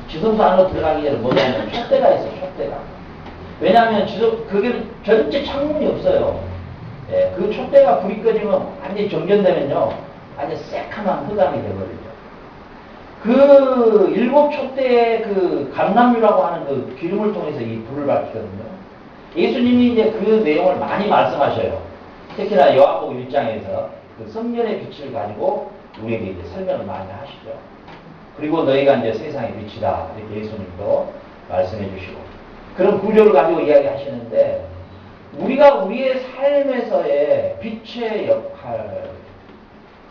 지성소 안으로 들어가기 전에 뭐냐면 촛대가 있어요. 촛대가. 왜냐하면 그게 전체 창문이 없어요. 예, 그 촛대가 불이 꺼지면 완전히 정전되면요, 완전 새카만 흑암이 되거든요. 그 일곱 촛대의 그 감람유라고 하는 그 기름을 통해서 이 불을 밝히거든요. 예수님이 이제 그 내용을 많이 말씀하셔요. 특히나 요한복음 1장에서 그 성령의 빛을 가지고 우리에게 이제 설명을 많이 하시죠. 그리고 너희가 이제 세상의 빛이다, 이렇게 예수님도 말씀해 주시고 그런 구조를 가지고 이야기하시는데, 우리가 우리의 삶에서의 빛의 역할,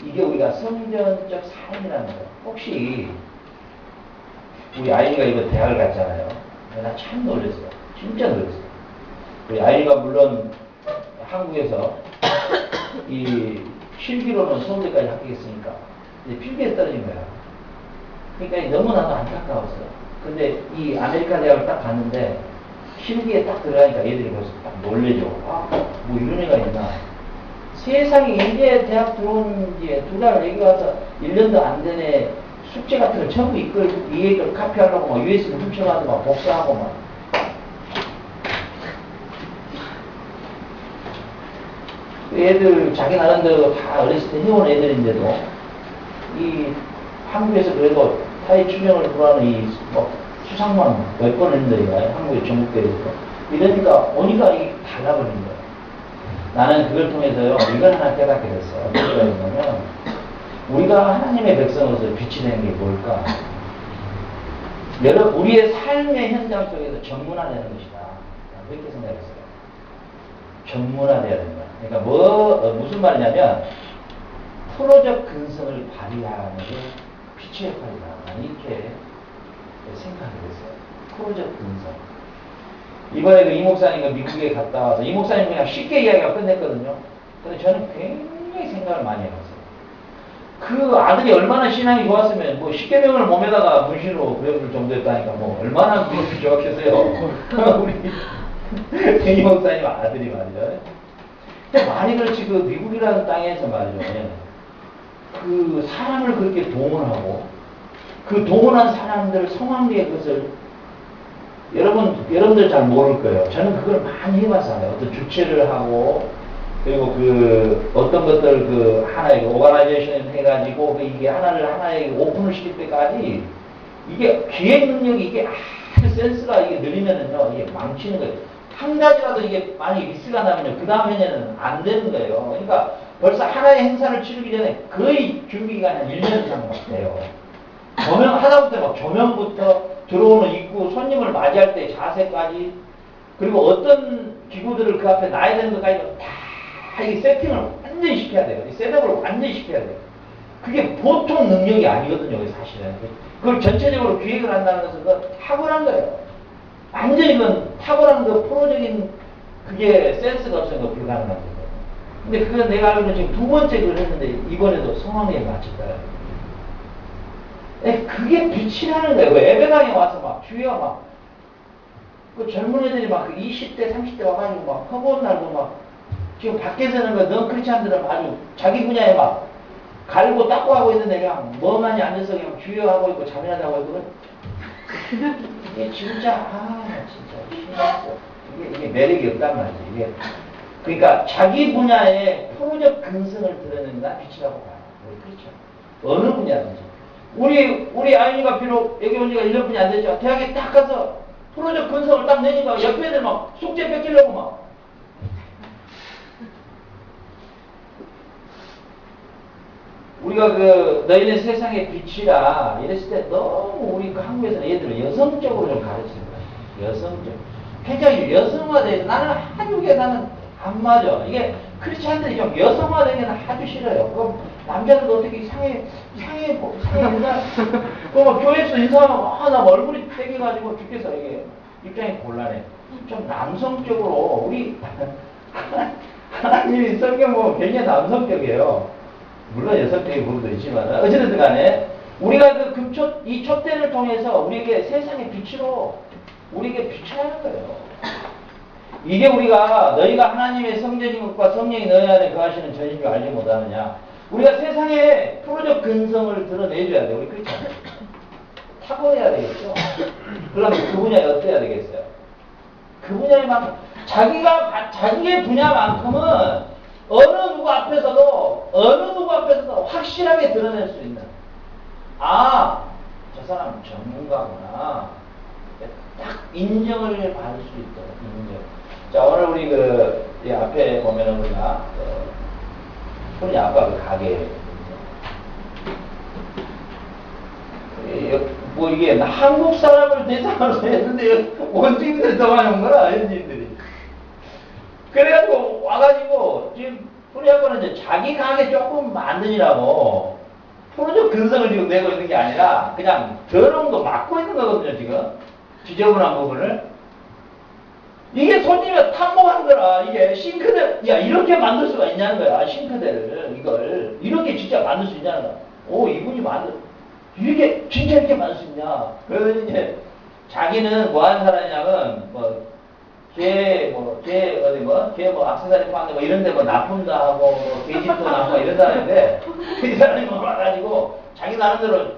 이게 우리가 성전적 삶이라는 거. 혹시 우리 아이가 이번 대학을 갔잖아요. 나 참 놀랐어요. 진짜 놀랐어요. 우리 아이가 물론 한국에서 이 실기로는 서울대까지 합격했으니까 이제 필기에 떨어진 거야. 그러니까 너무나도 안타까웠어요. 근데 이 아메리카 대학을 딱 갔는데 실기에 딱 들어가니까 애들이 벌써 딱 놀래죠. 아, 뭐 이런 애가 있나. 세상에 이제 대학 들어온 지 2달, 여기 와서 1년도 안 되네. 숙제 같은 걸 전부 이 애들 카피하려고 막 USB 훔쳐가서 막 복사하고 막. 애들 자기 나름대로 다 어렸을 때 해온 애들인데도 이 한국에서 그래도 타이 추명을 불하는 이 뭐 수상만 몇 번 했는데 한국의 전국대회에서 이러니까 오니까 이게 달라버린 거예요. 나는 그걸 통해서요, 이걸 하나 깨닫게 됐어요. 뭐가 있냐면, 우리가 하나님의 백성으로서 빛이 되는 게 뭘까? 우리의 삶의 현장 속에서 전문화되는 것이다. 그렇게 생각했어요. 전문화되어야 된다. 그러니까 무슨 말이냐면, 프로적 근성을 발휘하는 게 빛의 역할이다. 나는 이렇게 생각이 됐어요. 프로적 근성. 이번에 그 이 목사님과 미국에 갔다 와서 이 목사님 그냥 쉽게 이야기가 끝냈거든요. 근데 저는 굉장히 생각을 많이 해봤어요. 그 아들이 얼마나 신앙이 좋았으면 뭐 10계명을 몸에다가 문신으로 그려줄 정도였다니까 뭐 얼마나 그것이 좋았겠어요. 우리 이 목사님 아들이 말이죠. 근데 많이 그렇지 그 미국이라는 땅에서 말이죠. 그 사람을 그렇게 동원하고 그 동원한 사람들 성황리의 것을 여러분들 잘 모를 거예요. 저는 그걸 많이 해봤어요. 어떤 주최를 하고, 그리고 그, 어떤 것들 그, 하나의 오가나이제이션 해가지고, 이게 하나의 오픈을 시킬 때까지, 이게 기획 능력이 이게 아주 센스가 이게 느리면은요, 이게 망치는 거예요. 한 가지라도 이게 많이 미스가 나면요, 그 다음 해에는 안 되는 거예요. 그러니까 벌써 하나의 행사를 치르기 전에 거의 준비 기간이 한 1년 이상 막 돼요. 하다못해 막 조명부터 들어오는 입구, 손님을 맞이할 때 자세까지, 그리고 어떤 기구들을 그 앞에 놔야 되는 것까지 다 이 세팅을 완전히 시켜야 돼요. 이 셋업을 완전히 시켜야 돼요. 그게 보통 능력이 아니거든요, 사실은. 그걸 전체적으로 기획을 한다는 것은 탁월한 거예요. 완전히 그건 탁월한 그 프로적인 그게 센스가 없으면 그 불가능한 거예요. 근데 그건 내가 알기로는 지금 2번째 그걸 했는데 이번에도 성황리에 마쳤다. 그게 빛이라는 거예요. 그 예배당에 와서 막, 주여 막, 그 젊은 애들이 막 20대, 30대 와가지고 막, 허구한 날도 막, 지금 밖에서는 그 넌 크리스찬들은 아주 자기 분야에 막, 갈고 닦고 하고 있는데 그냥 멍하니 앉아서 그냥 주여 하고 있고 잠이나자고 있고, 이게 진짜, 진짜, 이게 매력이 없단 말이지. 이게. 그러니까 자기 분야에 프로적 근성을 드러낸다 빛이라고 봐요. 그렇죠. 어느 분야든지. 우리 아이가 비록 여기 온 지가 1년뿐이 안 됐죠. 대학에 딱 가서 프로젝트 근성을 딱 내니까 옆에 애들 막 숙제 뺏기려고 막. 우리가 너희는 세상의 빛이라 이랬을 때 너무 우리 한국에서는 얘들을 여성적으로 좀 가르치는 거야. 여성적. 굉장히 여성화돼서 나는 안 맞아. 이게 크리스찬들이 좀 여성화되기는 아주 싫어요. 그럼 남자들도 어떻게 상해 인사, 그럼 교회에서 인사하면, 나 얼굴이 땡겨가지고 죽겠어, 이게. 입장이 곤란해. 좀 남성적으로 우리 하나님이 성경 보면 굉장히 남성적이에요. 물론 여성적인 부분도 있지만 어찌됐든 간에 우리가 그 금초 이 촛대를 통해서 우리에게 세상의 빛으로 우리에게 비춰야 하는 거예요. 이게 우리가 너희가 하나님의 성전인 것과 성령이 너희 안에 거하시는 전인 줄 알지 못하느냐. 우리가 세상에 프로적 근성을 드러내줘야 돼. 우리 그렇잖아요. 탁월해야 되겠죠. 그러면 그 분야에 어때야 되겠어요? 그 분야에만 자기의 분야만큼은 어느 누구 앞에서도 확실하게 드러낼 수 있는, 아, 저 사람은 전문가구나. 딱 인정을 받을 수 있도록 인정. 자, 오늘 우리 이 앞에 보면은 우리가 손이 아빠 그 가게 뭐 이게 한국 사람을 대상으로 했는데 원주민들 더 많이 온 거라 현지인들이. 그래가지고 와가지고 지금 프로야구는 이제 자기 가게 조금 만드니라고 프로적 근성을 지금 내고 있는 게 아니라 그냥 더러운 거 막고 있는 거거든요 지금. 지저분한 부분을. 이게 손님이 탐복하는 거라. 이게 싱크대, 야 이렇게 만들 수가 있냐는 거야. 싱크대를 이걸 이렇게 진짜 만들 수 있냐는 거야. 오, 이분이 이렇게 진짜 이렇게 만들 수 있냐. 그래서 이제 자기는 뭐 하는 사람이냐면 걔 악세사리 파는 뭐 이런데 뭐 납품도 하고 개집도 나고 이런 사람인데 이 사람이 와가지고 자기 나름대로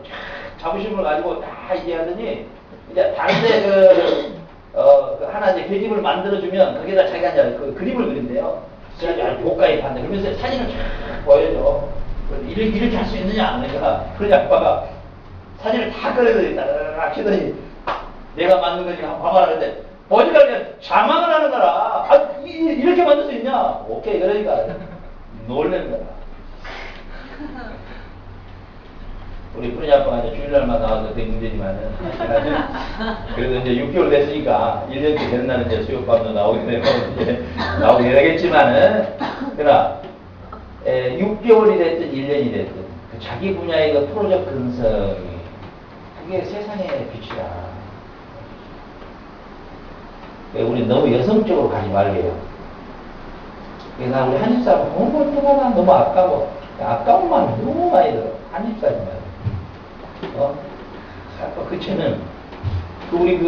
자부심을 가지고 다 이제 하더니 이제 다른데 하나 이제 계집을 만들어주면 거기다 자기가 이제 그 그림을 그린대요. 그래가지고 아주 고가에 판대. 그러면서 사진을 쫙 보여줘. 이렇게 할 수 있느냐? 그러니까 그런 아빠가 사진을 다 꺼내더니 딱 하더니 내가 만든 거지 한번 봐봐라. 근데 보니까 그냥 자망을 하는 거라. 아, 이렇게 만들 수 있냐? 오케이. 그러니까 놀래는 거라. 우리 프로니 아빠가 이제 주일날마다 나와서 되게 문제지만은 그래도 이제 6개월 됐으니까 1년째 되는 날은 이제 수요밥도 나오게 되고 이제 나오게 되겠지만은 그러나 6개월이 됐든 1년이 됐든 그 자기 분야의 그 프로적 근성이 그게 세상의 빛이다. 우리 너무 여성적으로 가지 말게요. 그래서 우리 한집사람 너무 뜨거나 너무 아까워. 아까운 마음이 너무 많이 들어. 한집사람이면. 그치는, 우리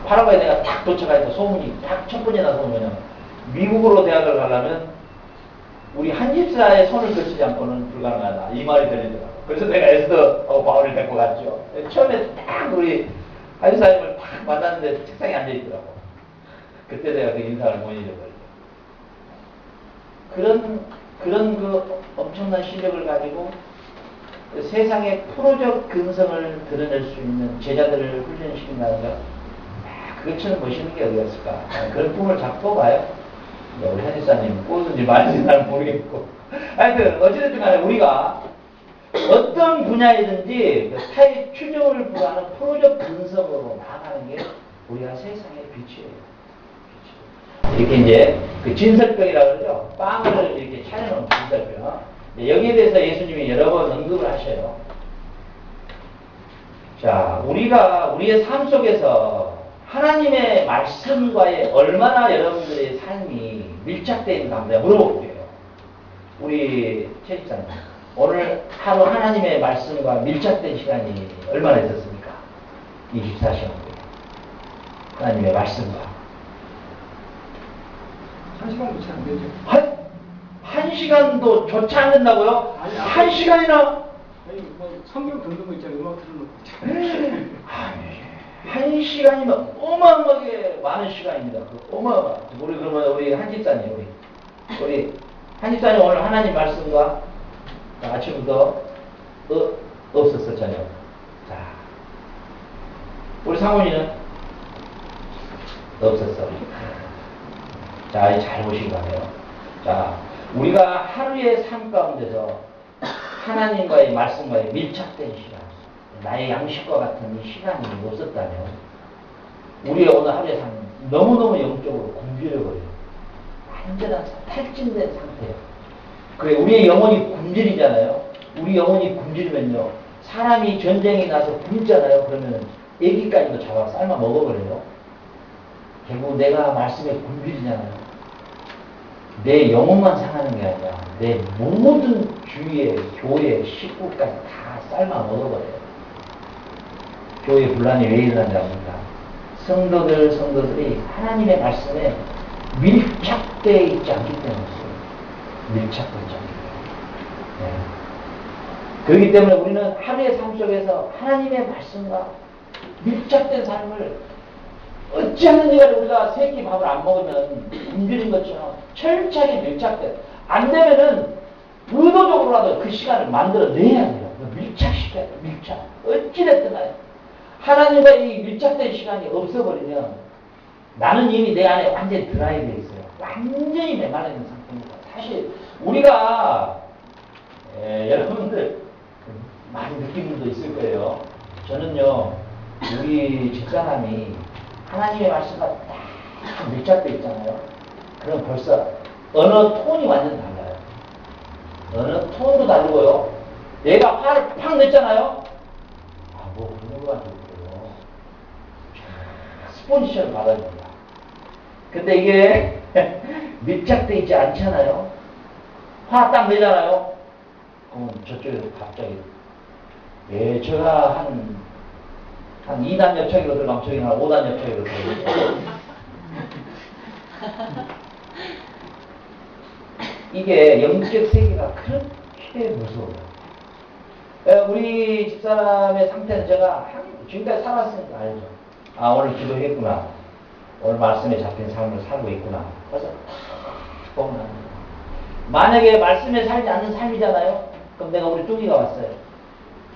파라과이 내가 딱 도착할 때 소문이 딱 첫 번째 나서 오면, 미국으로 대학을 가려면, 우리 한집사의 손을 거치지 않고는 불가능하다. 이 말이 들리더라고. 그래서 내가 에스더하고 바울을 데리고 갔죠. 처음에 딱 우리 한집사님을 딱 만났는데 책상에 앉아있더라고. 그때 내가 그 인상을 못 잊어버리죠. 그런 그 엄청난 실력을 가지고 세상의 프로적 근성을 드러낼 수 있는 제자들을 훈련시킨다는 것, 그것처럼 멋있는 게 어디였을까? 그런 꿈을 잡고 가요. 우리 한지사님 꾸든지 말든지 잘 모르겠고. 하여튼 어찌됐든 간에 우리가 어떤 분야이든지 타의 추종을 부하는 프로적 근성으로 나아가는 게 우리가 세상의 빛이에요. 이렇게 이제 그 진설병이라고 그러죠. 빵을 이렇게 차려놓은 진설병. 여기에 대해서 예수님이 여러 번 언급을 하셔요. 자, 우리가 우리의 삶 속에서 하나님의 말씀과의 얼마나 여러분들의 삶이 밀착되어 있는가 한번 물어볼게요. 우리 최 집사님, 오늘 하루 하나님의 말씀과 밀착된 시간이 얼마나 있었습니까? 24시간. 하나님의 말씀과. 1시간도 채 안 되죠. 한 시간도 조차 안 된다고요? 아니, 한 시간이나? 아니, 성경 듣는 거 있잖아요. 음악 틀어놓고. 한 시간이면 어마어마하게 많은 시간입니다. 어마어마. 우리 그러면 우리 한집사님, 우리 한집사님 오늘 하나님 말씀과 아침부터 없었어, 저녁. 자, 우리 상훈이는 없었어. 자, 잘 보신 거네요. 자, 우리가 하루의 삶 가운데서 하나님과의 말씀과의 밀착된 시간, 나의 양식과 같은 이 시간이 없었다면 우리의 오늘 하루의 삶은 너무너무 영적으로 굶주려버려요. 완전한 탈진된 상태예요. 그래, 우리의 영혼이 굶주리잖아요. 우리 영혼이 굶주리면요, 사람이 전쟁이 나서 굶잖아요. 그러면 애기까지도 잡아 삶아 먹어버려요. 결국 내가 말씀의 굶주리잖아요. 내 영혼만 상하는 게 아니라 내 모든 주위의 교회 식구까지 다 삶아 먹어버려요. 교회 분란이 왜 일어나냐니까 성도들이 하나님의 말씀에 밀착되어 있지 않기 때문이에요. 밀착되어 있지 않기 때문에. 네. 그렇기 때문에 우리는 하루의 삶 속에서 하나님의 말씀과 밀착된 삶을 어찌하는지 간에 우리가 세 끼 밥을 안 먹으면 굶주린 것처럼 철저하게 밀착된, 안 되면은 의도적으로라도 그 시간을 만들어내야 돼요. 밀착시켜야 돼요. 밀착. 어찌됐든 간에 하나님과 이 밀착된 시간이 없어버리면 나는 이미 내 안에 완전히 드라이브에 있어요. 완전히 메말라 있는 상태입니다. 사실 우리가 여러분들 많이 느낀 분도 있을 거예요. 저는요, 우리 집사람이 하나님의 말씀과 딱 밀착되어 있잖아요. 그럼 벌써 언어 톤이 완전 달라요. 언어 톤도 다르고요. 내가 화를 팍 냈잖아요. 뭐 그런 거 가지고 그래요. 스폰지처럼 받아줍니다. 근데 이게 밀착되어 있지 않잖아요. 화 딱 내잖아요. 그럼 저쪽에서 갑자기 제가 한 2단 옆차기로 들어가면 저기는 한 5단 옆차기로 들어가요. 이게 영적 세계가 그렇게 무서워요. 우리 집사람의 상태는 제가 지금까지 살았으니까 알죠. 아, 오늘 기도했구나. 오늘 말씀에 잡힌 삶을 살고 있구나. 그래서 탁 보면 합니다. 만약에 말씀에 살지 않는 삶이잖아요. 그럼 내가 우리 뚱이가 왔어요.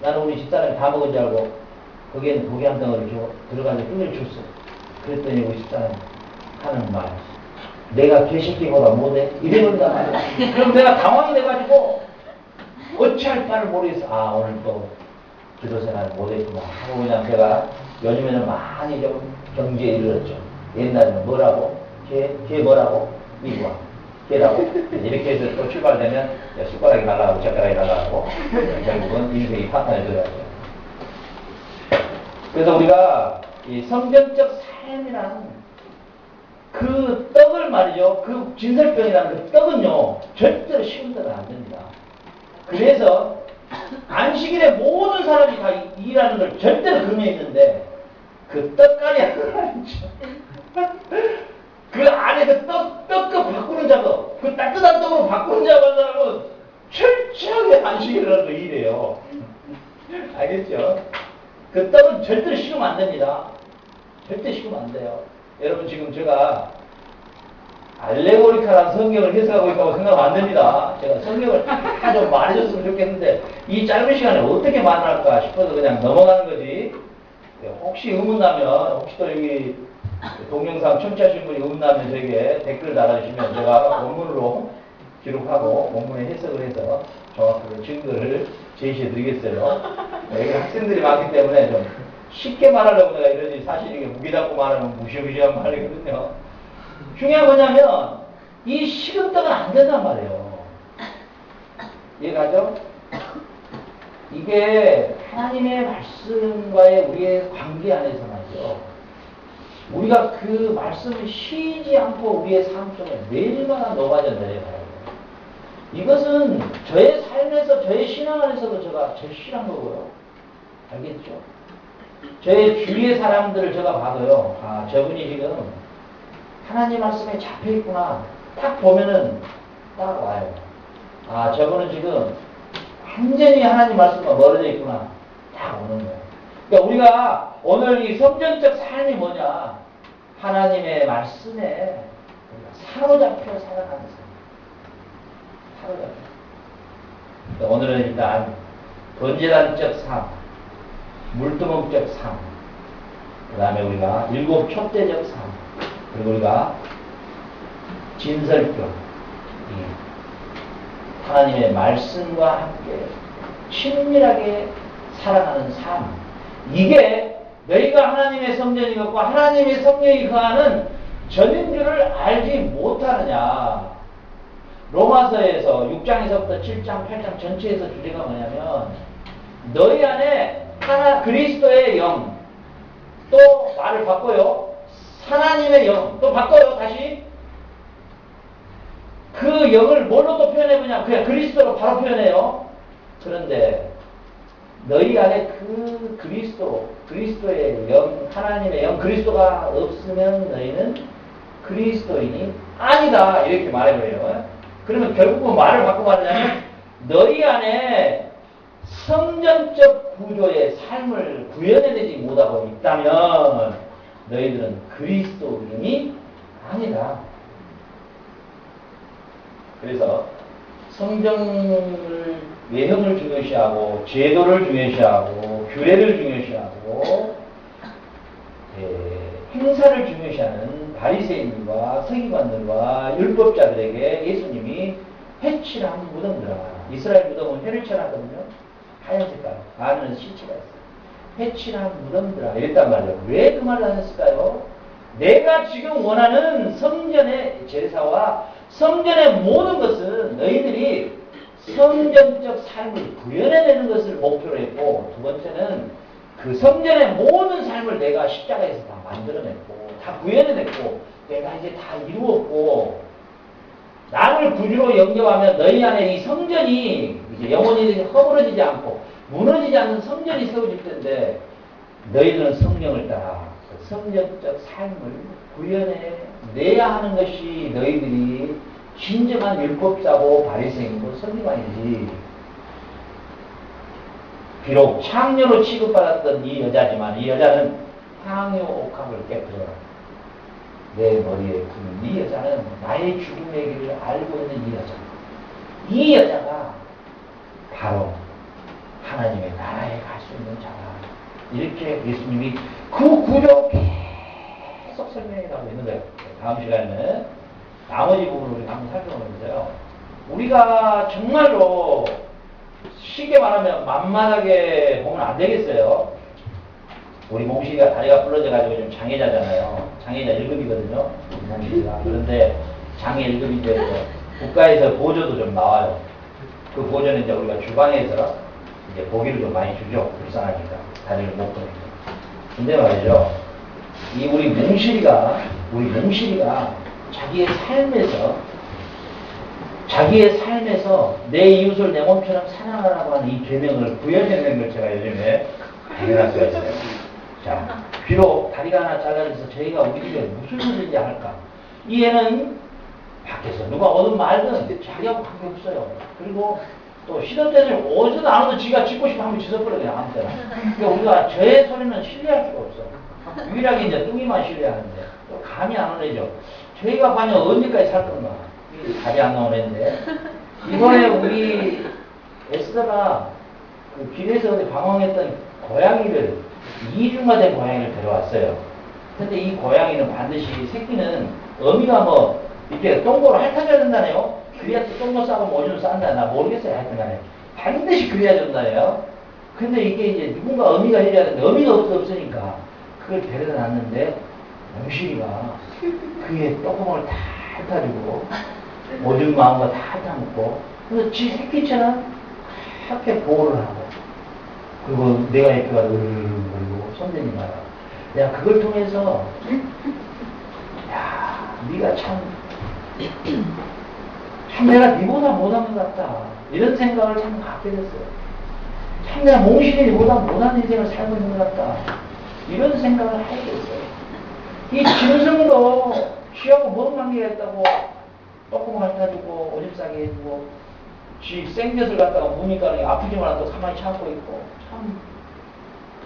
나는 우리 집사람이 다 먹은 줄 알고 거기에는 고기 한 덩어리 들어가서 뚱이를 줬어. 그랬더니 우리 집사람이 하는 말, 내가 개새끼보다 못해? 이래버린단 말이야. 그럼 내가 당황이 돼가지고 어찌할 바를 모르겠어. 아, 오늘 또 기도생활 못했구나 하고 그냥 제가 요즘에는 많이 좀 경지에 이르렀죠. 옛날에는 뭐라고? 걔 뭐라고? 이리 와. 걔라고? 이렇게 해서 또 출발되면 숟가락이 날아가고 젓가락이 날아가고 결국은 인생이 파탄에 들어가죠. 그래서 우리가 이 성경적 삶이라는 그 떡을 말이죠. 그 진설병이라는 그 떡은요, 절대로 쉬운 떡은 안 됩니다. 그래서 안식일에 모든 사람이 다 일하는 걸 절대로 금해했는데 그 떡갈이 하나 있죠. 그 안에 그 떡을 바꾸는 작업, 그 따뜻한 떡으로 바꾸는 작업은 철저하게 안식일을 하는 일이에요. 알겠죠? 그 떡은 절대로 식으면 안 됩니다. 절대 식으면 안 돼요. 여러분 지금 제가 알레고리카라는 성경을 해석하고 있다고 생각하면 안 됩니다. 제가 성경을 다 좀 말해줬으면 좋겠는데 이 짧은 시간에 어떻게 말할까 싶어서 그냥 넘어가는 거지. 혹시 의문나면, 혹시 또 여기 동영상 청취하신 분이 의문나면 저에게 댓글 달아주시면 제가 원문으로 기록하고 원문에 해석을 해서 정확하게 증거를 제시해 드리겠어요. 여기 학생들이 많기 때문에 좀 쉽게 말하려고 내가 이러지, 사실 이게 무기답고 말하면 무시무시한 말이거든요. 중요한 거냐면 이 식은 떡은 안 된단 말이에요. 이해가죠? 이게 하나님의 말씀과의 우리의 관계 안에서 말이죠. 우리가 그 말씀을 쉬지 않고 우리의 삶 속에 매일마다 녹아져 내려가요. 이것은 저의 삶에서, 저의 신앙 안에서도 제가 절실한 거고요. 알겠죠? 저의 주위의 사람들을 제가 봐도요. 아, 저분이 지금 하나님 말씀에 잡혀있구나. 딱 보면은 딱 와요. 아, 저분은 지금 완전히 하나님 말씀과 멀어져 있구나. 딱 오는 거예요. 그러니까 우리가 오늘 이 성전적 삶이 뭐냐? 하나님의 말씀에 사로잡혀 살아가는 삶. 사로잡혀. 그러니까 오늘은 일단 번제단적 삶, 물두멍적 삶, 그 다음에 우리가 일곱 촛대적 삶, 그리고 우리가 진설교, 하나님의 말씀과 함께 친밀하게 살아가는 삶, 이게 너희가 하나님의 성전이었고 하나님의 성령이 거하는 전인 줄을 알지 못하느냐. 로마서에서 6장에서부터 7장, 8장 전체에서 주제가 뭐냐면 너희 안에 하나 그리스도의 영, 또 말을 바꿔요. 하나님의 영, 또 바꿔요, 다시. 그 영을 뭘로 또 표현해보냐? 그냥 그리스도로 바로 표현해요. 그런데 너희 안에 그 그리스도의 영, 하나님의 영, 그리스도가 없으면 너희는 그리스도인이 아니다. 이렇게 말해버려요. 그러면 결국은 말을 바꾸고 말하자면 너희 안에 성전적 구조의 삶을 구현해내지 못하고 있다면 너희들은 그리스도인이 아니다. 그래서 성경을 외형을 중요시하고 제도를 중요시하고 규례를 중요시하고 행사를 중요시하는 바리새인과 서기관들과 율법자들에게 예수님이 회칠한 무덤들아, 이스라엘 무덤은 회를 칠하거든요. 하얀 색깔, 안에는 시체가 있어요. 회칠한 무덤들아 이랬단 말이에요. 왜 그 말을 하셨을까요? 내가 지금 원하는 성전의 제사와 성전의 모든 것은 너희들이 성전적 삶을 구현해내는 것을 목표로 했고, 두 번째는 그 성전의 모든 삶을 내가 십자가에서 다 만들어냈고 다 구현해냈고 내가 이제 다 이루었고 나를 구주로 영접하면 너희 안에 이 성전이 이제 영원히 허물어지지 않고 무너지지 않는 성전이 세워질 텐데 너희들은 성령을 따라 성전적 삶을 구현해내야 하는 것이 너희들이 진정한 율법자고 바리새인이고 서기관이지. 비록 창녀로 취급받았던 이 여자지만 이 여자는 향유 옥합을 깨뜨려 내 머리에 두는 이 여자는 나의 죽음의 길을 알고 있는 이 여자. 이 여자가 바로 하나님의 나라에 갈 수 있는 자다. 이렇게 예수님이 그 구조 계속 설명해 가고 있는 거예요. 다음 시간에는 나머지 부분을 우리가 한번 살펴보면서요. 우리가 정말로 쉽게 말하면 만만하게 보면 안 되겠어요. 우리 몽실이가 다리가 부러져가지고 좀 장애자잖아요. 장애자 1급이거든요. 몽실이가. 그런데 장애 1급인데 국가에서 보조도 좀 나와요. 그 보조는 이제 우리가 주방에서 이제 고기를 좀 많이 주죠. 불쌍하니까. 다리를 못 보니까. 근데 말이죠. 이 우리 몽실이가 자기의 삶에서 내 이웃을 내 몸처럼 사랑하라고 하는 이 계명을 구현해낸 걸 제가 요즘에 발견할 수가 있어요. 자, 비록 다리가 하나 잘라져서 저희가 우리 집에 무슨 일인지 할까? 이 애는 밖에서 누가 오든 말든 자기하고 관계없어요. 그리고 또 시도 때는 오지도 않아도 지가 짖고 싶으면 한번 짖어버려 그냥 아무 때나. 그러니까 우리가 저의 소리는 신뢰할 수가 없어. 유일하게 이제 뚱이만 신뢰하는데 또 감이 안 오네죠. 저희가 과연 언제까지 살 건가? 답이 안 나오는데 이번에 우리 에스더가 그 길에서 어디 방황했던 고양이를 2주가 된 고양이를 데려왔어요. 근데 이 고양이는 반드시 새끼는 어미가 뭐 이렇게 똥고로 핥아줘야 된다네요. 그래야 똥고 싸고 모주를 싼다. 나 모르겠어요. 하여튼 간에 반드시 그래야 된다네요. 근데 이게 이제 누군가 어미가 해줘야 되는데 어미가 없으니까 그걸 데려다 놨는데 몽실이가 그의 똥구멍을 다 핥아주고 오줌 마은 거 다 핥아먹고 그래서 지 새끼처럼 그렇게 보호를 하고 그리고 내가 애표가 으르르르고 손대니 말아. 내가 그걸 통해서 야 네가 참 내가 네보다 못한 것 같다 이런 생각을 참 갖게 됐어요. 참 내가 몽실이 네보다 못한 인생을 살고 있는 것 같다 이런 생각을 하게 됐어요. 이 짐승도 쥐하고 뭔 관계가 있다고 똥구멍 핥아주고 오줌 싸게 해주고 쥐 생젓을 갖다가 무니까 아프지만 않아도 가만히 참고 있고 참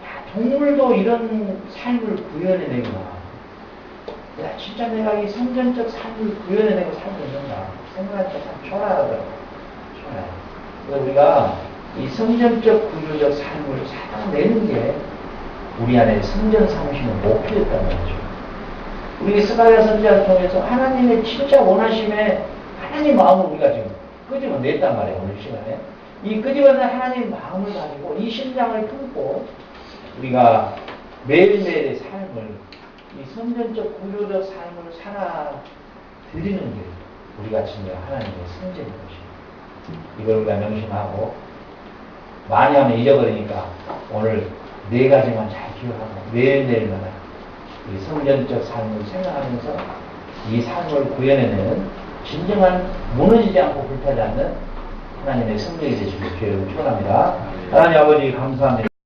야, 동물도 이런 삶을 구현해내구나. 야, 진짜 내가 이 성전적 삶을 구현해내고 살고 있는가 생각하니까 참 초라하더라고요. 초라해. 그래서 우리가 이 성전적 구조적 삶을 살아내는 게 우리 안에 성전 삼으시는 목표였다는 거죠. 우리 스가랴 선지자를 통해서 하나님의 진짜 원하심에 하나님 마음을 우리가 지금 끄집어냈단 말이에요. 오늘 시간에. 이 끄집어낸 하나님의 마음을 가지고 이 심장을 품고 우리가 매일매일의 삶을 이 성전적 구조적 삶을 살아드리는 게 우리가 진짜 하나님의 성전인 것입니다. 이걸 우리가 명심하고 많이 하면 잊어버리니까 오늘 4가지만 잘 기억하고 매일매일마다 이 성전적 삶을 생각하면서 이 삶을 구현해내는 진정한 무너지지 않고 불타지 않는 하나님의 성령이 되시길 주를 축원합니다. 하나님 아버지 감사합니다.